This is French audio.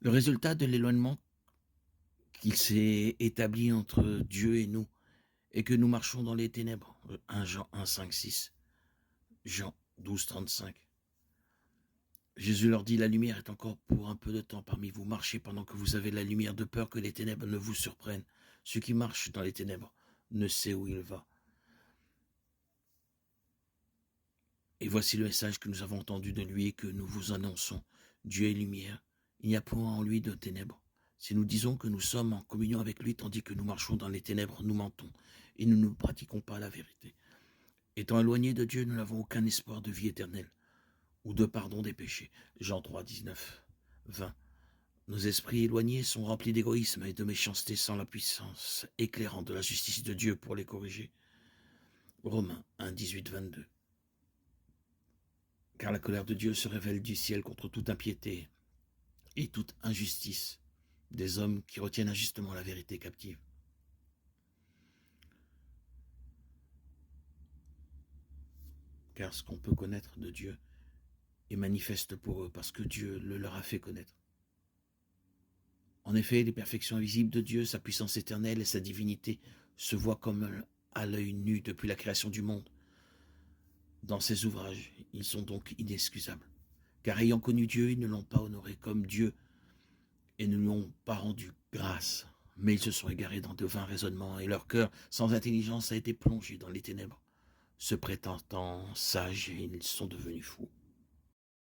Le résultat de l'éloignement qu'il s'est établi entre Dieu et nous est que nous marchons dans les ténèbres. 1 Jean 1, 5, 6. Jean 12, 35. Jésus leur dit, la lumière est encore pour un peu de temps parmi vous. Marchez pendant que vous avez la lumière, de peur que les ténèbres ne vous surprennent. Celui qui marche dans les ténèbres ne sait où il va. Et voici le message que nous avons entendu de lui et que nous vous annonçons. Dieu est lumière. Il n'y a point en lui de ténèbres. Si nous disons que nous sommes en communion avec lui, tandis que nous marchons dans les ténèbres, nous mentons et nous ne pratiquons pas la vérité. Étant éloignés de Dieu, nous n'avons aucun espoir de vie éternelle ou de pardon des péchés. Jean 3, 19, 20. Nos esprits éloignés sont remplis d'égoïsme et de méchanceté sans la puissance éclairante de la justice de Dieu pour les corriger. Romains 1, 18, 22. Car la colère de Dieu se révèle du ciel contre toute impiété et toute injustice des hommes qui retiennent injustement la vérité captive. Car ce qu'on peut connaître de Dieu est manifeste pour eux parce que Dieu le leur a fait connaître. En effet, les perfections invisibles de Dieu, sa puissance éternelle et sa divinité se voient comme à l'œil nu depuis la création du monde. Dans ses ouvrages, ils sont donc inexcusables. Car ayant connu Dieu, ils ne l'ont pas honoré comme Dieu et ne lui ont pas rendu grâce. Mais ils se sont égarés dans de vains raisonnements et leur cœur, sans intelligence, a été plongé dans les ténèbres. Se prétendant sages, ils sont devenus fous.